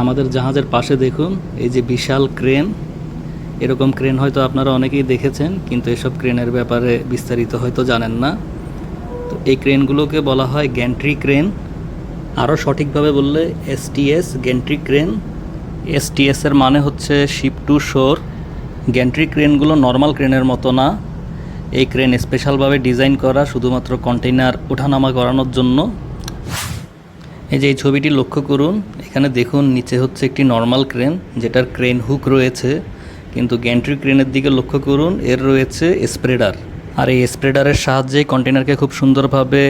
আমাদের জাহাজের পাশে দেখুন এই যে বিশাল ক্রেন। এরকম ক্রেন হয়তো আপনারা অনেকেই দেখেছেন, কিন্তু এসব ক্রেনের ব্যাপারে বিস্তারিত হয়তো জানেন না। তো এই ক্রেনগুলোকে বলা হয় গ্যান্ট্রি ক্রেন, আরও সঠিকভাবে বললে এসটিএস গ্যান্ট্রি ক্রেন। এসটিএস এর মানে হচ্ছে শিপ টু শোর। গ্যান্ট্রি ক্রেনগুলো নর্মাল ক্রেনের মতো না। এই ক্রেন স্পেশালভাবে ডিজাইন করা শুধুমাত্র কন্টেইনার ওঠানামা করানোর জন্য। এই যে এই ছবিটি লক্ষ্য করুন, এখানে দেখুন নিচে হচ্ছে একটি নর্মাল ক্রেন যেটার ক্রেন হুক রয়েছে, কিন্তু গ্যান্ট্রি ক্রেনের দিকে লক্ষ্য করুন, এর রয়েছে স্প্রেডার। আর এই স্প্রেডারের সাহায্যে কন্টেইনারকে খুব সুন্দরভাবে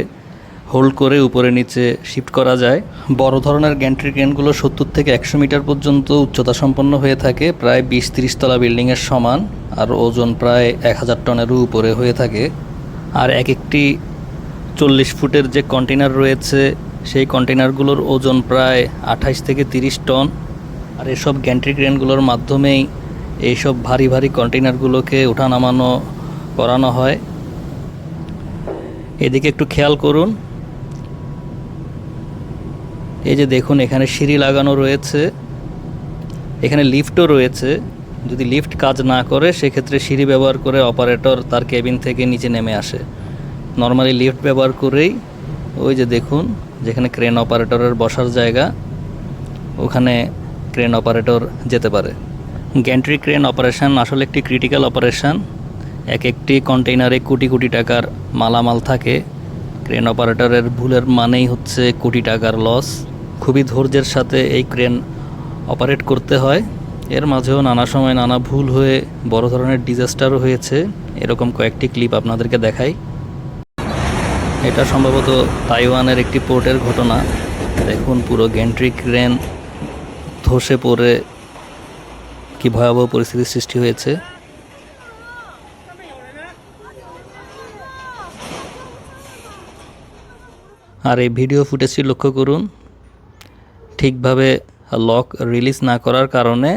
হোল্ড করে উপরে নিচে শিফট করা যায়। বড় ধরনের গ্যান্ট্রি ক্রেনগুলো 70 থেকে 100 মিটার পর্যন্ত উচ্চতা সম্পন্ন হয়ে থাকে, প্রায় 20-30 তলা বিল্ডিংয়ের সমান, আর ওজন প্রায় 1000 টনেরও উপরে হয়ে থাকে। আর এক একটি 40 ফুটের যে কন্টেইনার রয়েছে সেই কন্টেইনারগুলোর ওজন প্রায় 28 থেকে 30 টন। আর এসব গ্যান্ট্রি ক্রেনগুলোর মাধ্যমেই এইসব ভারী ভারী কন্টেইনারগুলোকে ওঠানামানো করানো হয়। এদিকে একটু খেয়াল করুন, এই যে দেখুন এখানে সিঁড়ি লাগানো রয়েছে, এখানে লিফটও রয়েছে। যদি লিফট কাজ না করে সেক্ষেত্রে সিঁড়ি ব্যবহার করে অপারেটর তার কেবিন থেকে নিচে নেমে আসে। নর্মালি লিফট ব্যবহার করেই ওই যে দেখুন যেখানে ক্রেন অপারেটরের বসার জায়গা, ওখানে ক্রেন অপারেটর যেতে পারে। গ্যান্ট্রি ক্রেন অপারেশন আসলে একটি ক্রিটিক্যাল অপারেশন। এক একটি কন্টেইনারে কোটি কোটি টাকার মালামাল থাকে। ক্রেন অপারেটরের ভুলের মানেই হচ্ছে কোটি টাকার লস। খুবই ধৈর্যের সাথে এই ক্রেন অপারেট করতে হয়। এর মাঝেও নানা সময় নানা ভুল হয়ে বড় ধরনের ডিজাস্টারও হয়েছে। এরকম কয়েকটি ক্লিপ আপনাদেরকে দেখাই। এটা সম্ভবত তাইওয়ানের একটি পোর্টের ঘটনা। দেখুন পুরো গ্যান্ট্রি ক্রেন ধসে পড়ে কি ভয়াবহ পরিস্থিতির সৃষ্টি হয়েছে। আর এই ভিডিও ফুটেজটি লক্ষ্য করুন, ঠিকভাবে লক রিলিজ না করার কারণে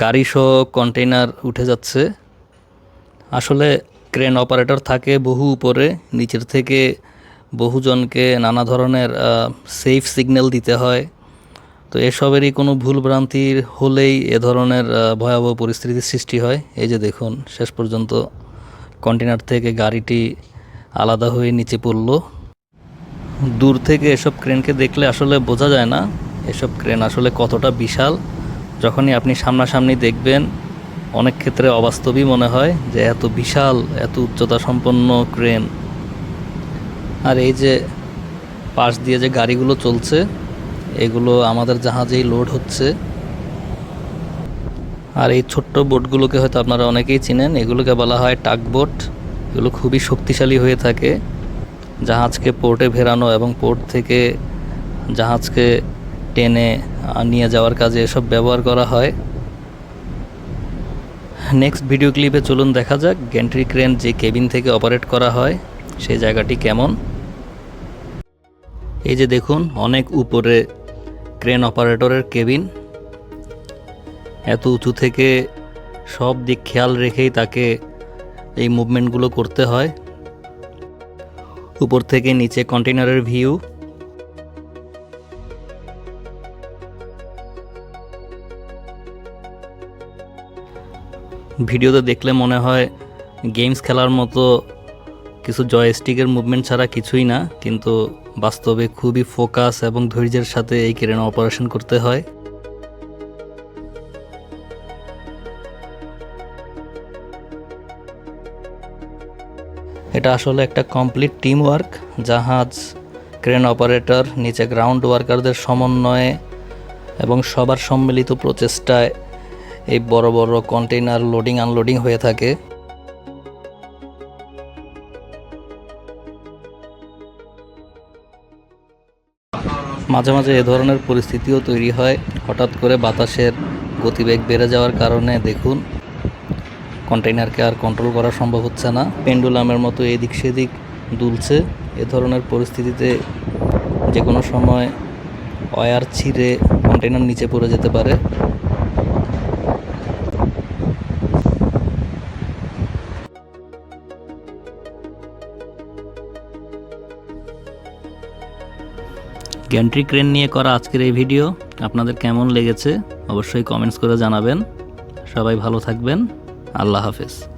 গাড়িসহ কন্টেইনার উঠে যাচ্ছে। আসলে ক্রেন অপারেটর থাকে বহু উপরে, নিচের থেকে বহুজনকে নানা ধরনের সেফ সিগন্যাল দিতে হয়। তো এসবেরই কোনো ভুলভ্রান্তির হলেই এ ধরনের ভয়াবহ পরিস্থিতির সৃষ্টি হয়। এই যে দেখুন শেষ পর্যন্ত কন্টেইনার থেকে গাড়িটি আলাদা হয়ে নিচে পড়ল। দূর থেকে এসব ক্রেনকে দেখলে আসলে বোঝা যায় না এসব ক্রেন আসলে কতটা বিশাল। যখনই আপনি সামনাসামনি দেখবেন অনেক ক্ষেত্রে অবাস্তবই মনে হয় যে এত বিশাল এত উচ্চতা সম্পন্ন ক্রেন। আর এই যে পাশ দিয়ে যে গাড়িগুলো চলছে এগুলো আমাদের জাহাজেই লোড হচ্ছে। আর এই ছোট্ট বোটগুলোকে হয়তো আপনারা অনেকেই চিনেন, এগুলোকে বলা হয় টাগ বোট। এগুলো খুবই শক্তিশালী হয়ে থাকে। জাহাজকে পোর্টে ভেরানো এবং পোর্ট থেকে জাহাজকে টেনে নিয়ে যাওয়ার কাজে এসব ব্যবহার করা হয়। নেক্সট ভিডিও ক্লিপে চলুন দেখা যাক গ্যান্ট্রি ক্রেন যে কেবিন থেকে অপারেট করা হয় সেই জায়গাটি কেমন। এই যে দেখুন অনেক উপরে ক্রেন অপারেটরের কেবিন। এত উঁচু থেকে সব দিক খেয়াল রেখেই তাকে এই মুভমেন্টগুলো করতে হয়। উপর থেকে নিচে কন্টেইনারের ভিউ। ভিডিওতে দেখলে মনে হয় গেমস খেলার মতো কিছু জয়স্টিকের মুভমেন্ট ছাড়া কিছুই না, কিন্তু বাস্তবে খুবই ফোকাস এবং ধৈর্যের সাথে এই ক্রেন অপারেশন করতে হয়। এটা আসলে একটা কমপ্লিট টিম ওয়ার্ক। জাহাজ, ক্রেন অপারেটর, নিচে গ্রাউন্ড ওয়ার্কারদের সমন্বয়ে এবং সবার সম্মিলিত প্রচেষ্টায় এই বড় বড় কন্টেইনার লোডিং আনলোডিং হয়ে থাকে। মাঝে মাঝে এ ধরনের পরিস্থিতিও তৈরি হয়। হঠাৎ করে বাতাসের গতিবেগ বেড়ে যাওয়ার কারণে দেখুন কন্টেইনারকে আর কন্ট্রোল করা সম্ভব হচ্ছে না, পেন্ডুলামের মতো এদিক সেদিক দুলছে। এ ধরনের পরিস্থিতিতে যে কোনো সময় ওয়্যার ছিঁড়ে কন্টেইনার নিচে পড়ে যেতে পারে। গ্যান্ট্রি ক্রেন নিয়ে করা আজকের এই ভিডিও আপনাদের কেমন লেগেছে অবশ্যই কমেন্টস করে জানাবেন। সবাই ভালো থাকবেন। আল্লাহ হাফেজ।